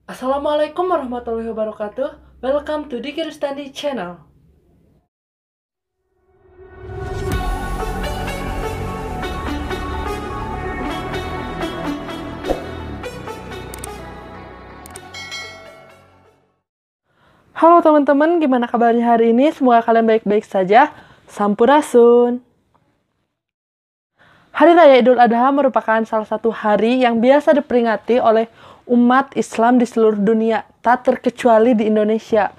Assalamualaikum warahmatullahi wabarakatuh. Welcome to Diki Rustandi channel. Halo teman-teman, gimana kabarnya hari ini? Semoga kalian baik-baik saja. Sampurasun. Hari Raya Idul Adha merupakan salah satu hari yang biasa diperingati oleh umat Islam di seluruh dunia, tak terkecuali di Indonesia.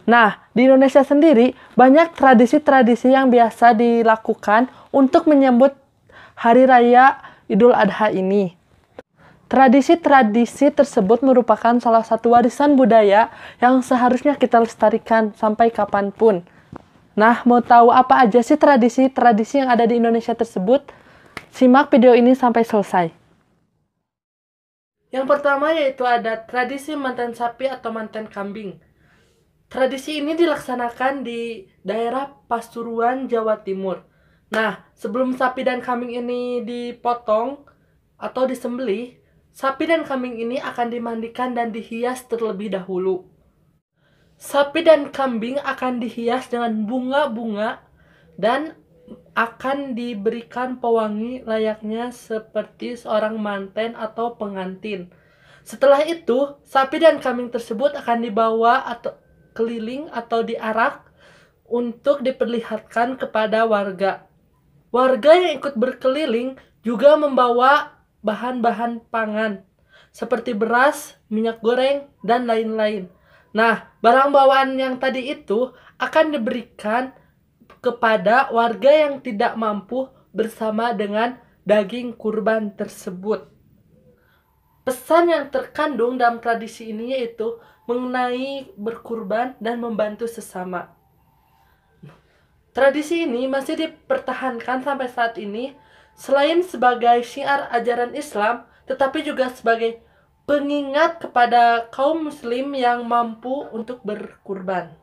Nah, di Indonesia sendiri banyak tradisi-tradisi yang biasa dilakukan untuk menyambut Hari Raya Idul Adha ini. Tradisi-tradisi tersebut merupakan salah satu warisan budaya yang seharusnya kita lestarikan sampai kapanpun. Nah, mau tahu apa aja sih tradisi-tradisi yang ada di Indonesia tersebut? Simak video ini sampai selesai. Yang pertama yaitu ada tradisi mantan sapi atau mantan kambing. Tradisi ini dilaksanakan di daerah Pasuruan, Jawa Timur. Nah, sebelum sapi dan kambing ini dipotong atau disembelih, sapi dan kambing ini akan dimandikan dan dihias terlebih dahulu. Sapi dan kambing akan dihias dengan bunga-bunga dan akan diberikan pewangi layaknya seperti seorang manten atau pengantin. Setelah itu, sapi dan kambing tersebut akan dibawa atau keliling atau diarak untuk diperlihatkan kepada warga. Warga yang ikut berkeliling juga membawa bahan-bahan pangan seperti beras, minyak goreng, dan lain-lain. Nah, barang bawaan yang tadi itu akan diberikan kepada warga yang tidak mampu bersama dengan daging kurban tersebut. Pesan yang terkandung dalam tradisi ini yaitu mengenai berkurban dan membantu sesama. Tradisi ini masih dipertahankan sampai saat ini selain sebagai syiar ajaran Islam, tetapi juga sebagai pengingat kepada kaum muslim yang mampu untuk berkurban.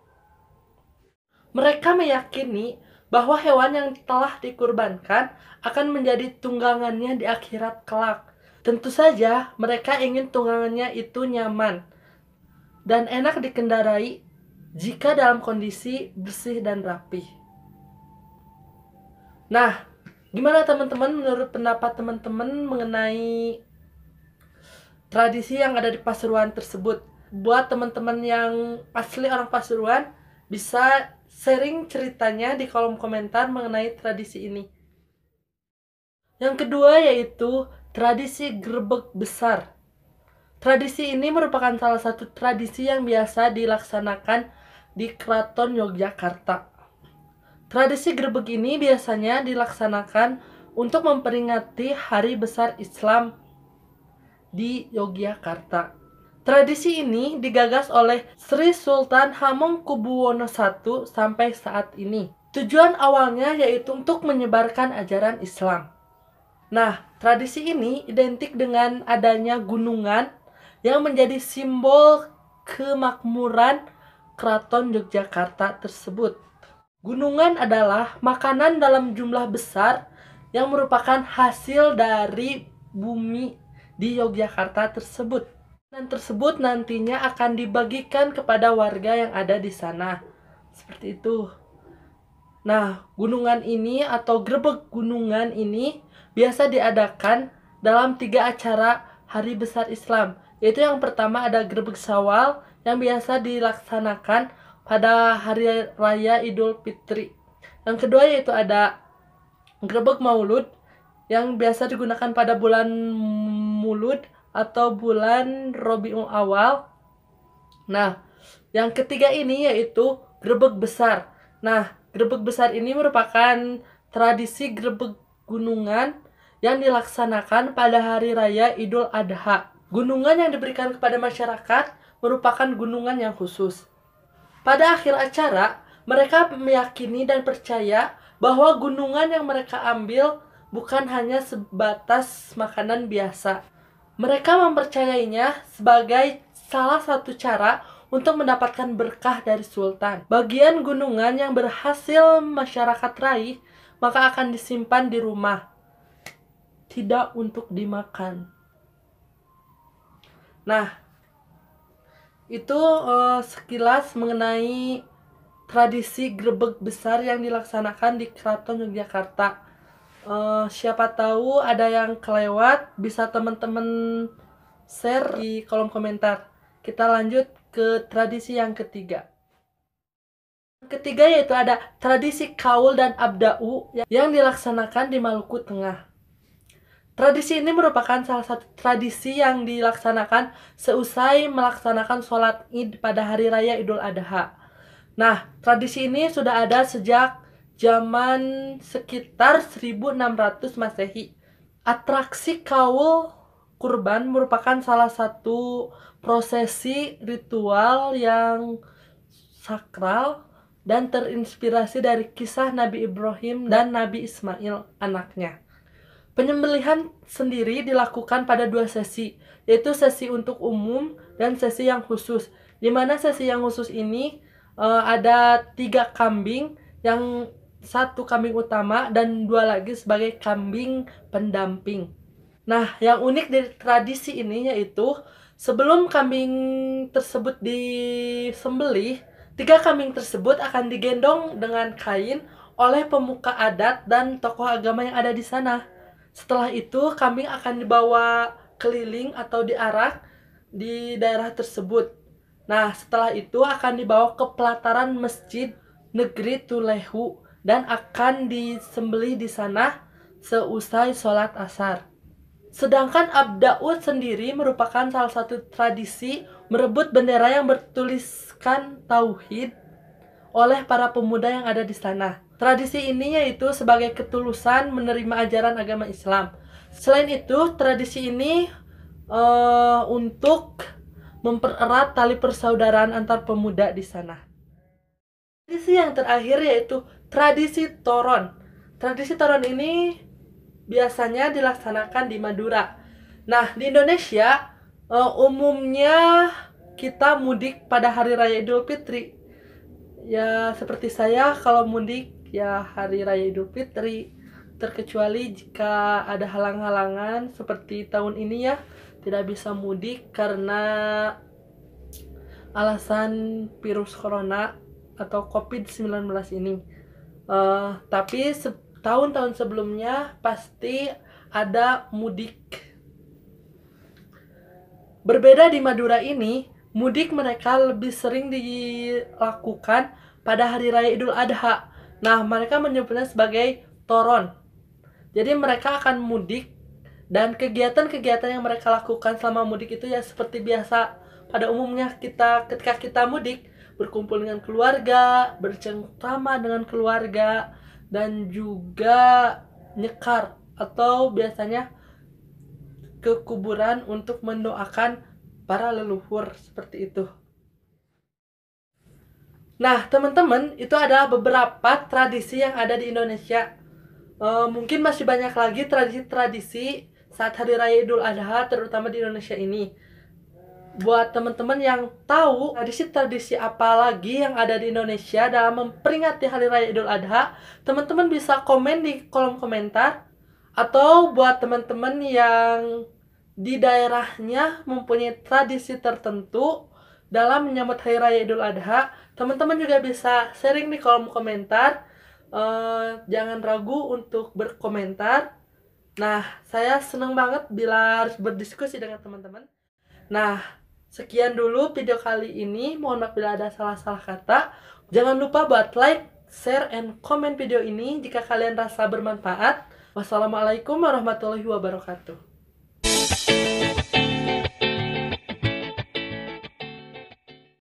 Mereka meyakini bahwa hewan yang telah dikurbankan akan menjadi tunggangannya di akhirat kelak. Tentu saja mereka ingin tunggangannya itu nyaman dan enak dikendarai jika dalam kondisi bersih dan rapi. Nah, gimana teman-teman menurut pendapat teman-teman mengenai tradisi yang ada di Pasuruan tersebut? Buat teman-teman yang asli orang Pasuruan, bisa sharing ceritanya di kolom komentar mengenai tradisi ini. Yang kedua yaitu tradisi grebek besar. Tradisi ini merupakan salah satu tradisi yang biasa dilaksanakan di Keraton Yogyakarta. Tradisi grebek ini biasanya dilaksanakan untuk memperingati Hari Besar Islam di Yogyakarta. Tradisi ini digagas oleh Sri Sultan Hamengkubuwono I sampai saat ini. Tujuan awalnya yaitu untuk menyebarkan ajaran Islam. Nah, tradisi ini identik dengan adanya gunungan yang menjadi simbol kemakmuran Keraton Yogyakarta tersebut. Gunungan adalah makanan dalam jumlah besar yang merupakan hasil dari bumi di Yogyakarta tersebut. Dan tersebut nantinya akan dibagikan kepada warga yang ada di sana. Seperti itu. Nah, gunungan ini atau grebek gunungan ini biasa diadakan dalam 3 acara Hari Besar Islam. Yaitu yang pertama ada grebek Syawal yang biasa dilaksanakan pada Hari Raya Idul Fitri. Yang kedua yaitu ada grebek Maulud yang biasa digunakan pada bulan Mulud atau bulan Rabiul Awal. Nah, yang ketiga ini yaitu grebek besar. Nah, grebek besar ini merupakan tradisi grebek gunungan yang dilaksanakan pada Hari Raya Idul Adha. Gunungan yang diberikan kepada masyarakat merupakan gunungan yang khusus. Pada akhir acara, mereka meyakini dan percaya bahwa gunungan yang mereka ambil bukan hanya sebatas makanan biasa. Mereka mempercayainya sebagai salah satu cara untuk mendapatkan berkah dari sultan. Bagian gunungan yang berhasil masyarakat raih, maka akan disimpan di rumah, tidak untuk dimakan. Nah, Itu sekilas mengenai tradisi grebeg besar yang dilaksanakan di Keraton Yogyakarta. Siapa tahu ada yang kelewat, bisa teman-teman share di kolom komentar. Kita lanjut ke tradisi yang ketiga. Ketiga yaitu ada tradisi kaul dan abda'u yang dilaksanakan di Maluku Tengah. Tradisi ini merupakan salah satu tradisi yang dilaksanakan seusai melaksanakan sholat Id pada Hari Raya Idul Adha. Nah, tradisi ini sudah ada sejak zaman sekitar 1600 Masehi. Atraksi kaul kurban merupakan salah satu prosesi ritual yang sakral dan terinspirasi dari kisah Nabi Ibrahim dan Nabi Ismail anaknya. Penyembelihan sendiri dilakukan pada dua sesi, yaitu sesi untuk umum dan sesi yang khusus. Di mana sesi yang khusus ini ada 3 kambing, yang 1 kambing utama dan 2 lagi sebagai kambing pendamping. Nah, yang unik dari tradisi ini yaitu sebelum kambing tersebut disembelih, 3 kambing tersebut akan digendong dengan kain oleh pemuka adat dan tokoh agama yang ada di sana. Setelah itu, kambing akan dibawa keliling atau diarak di daerah tersebut. Nah, setelah itu akan dibawa ke pelataran Masjid Negeri Tulehu dan akan disembelih di sana seusai sholat asar. Sedangkan abda'ud sendiri merupakan salah satu tradisi merebut bendera yang bertuliskan tauhid oleh para pemuda yang ada di sana. Tradisi ini yaitu sebagai ketulusan menerima ajaran agama Islam. Selain itu, tradisi ini untuk mempererat tali persaudaraan antar pemuda di sana. Tradisi yang terakhir yaitu tradisi toron. Tradisi toron ini biasanya dilaksanakan di Madura. Nah, di Indonesia umumnya kita mudik pada Hari Raya Idul Fitri. Ya, seperti saya kalau mudik ya Hari Raya Idul Fitri, terkecuali jika ada halang-halangan seperti tahun ini ya, tidak bisa mudik karena alasan virus corona atau COVID-19 ini. Tapi tahun-tahun sebelumnya pasti ada mudik. Berbeda di Madura ini, mudik mereka lebih sering dilakukan pada Hari Raya Idul Adha. Nah, mereka menyebutnya sebagai toron. Jadi mereka akan mudik dan kegiatan-kegiatan yang mereka lakukan selama mudik itu ya seperti biasa pada umumnya ketika kita mudik, berkumpul dengan keluarga, bercengkrama dengan keluarga, dan juga nyekar atau biasanya ke kuburan untuk mendoakan para leluhur seperti itu. Nah, teman-teman, itu adalah beberapa tradisi yang ada di Indonesia. Mungkin masih banyak lagi tradisi-tradisi saat Hari Raya Idul Adha, terutama di Indonesia ini. Buat teman-teman yang tahu tradisi-tradisi apa lagi yang ada di Indonesia dalam memperingati Hari Raya Idul Adha, teman-teman bisa komen di kolom komentar. Atau buat teman-teman yang di daerahnya mempunyai tradisi tertentu dalam menyambut Hari Raya Idul Adha, teman-teman juga bisa sharing di kolom komentar. Jangan ragu untuk berkomentar. Nah, saya senang banget bila harus berdiskusi dengan teman-teman. Nah, sekian dulu video kali ini. Mohon maaf bila ada salah-salah kata. Jangan lupa buat like, share, and comment video ini jika kalian rasa bermanfaat. Wassalamualaikum warahmatullahi wabarakatuh.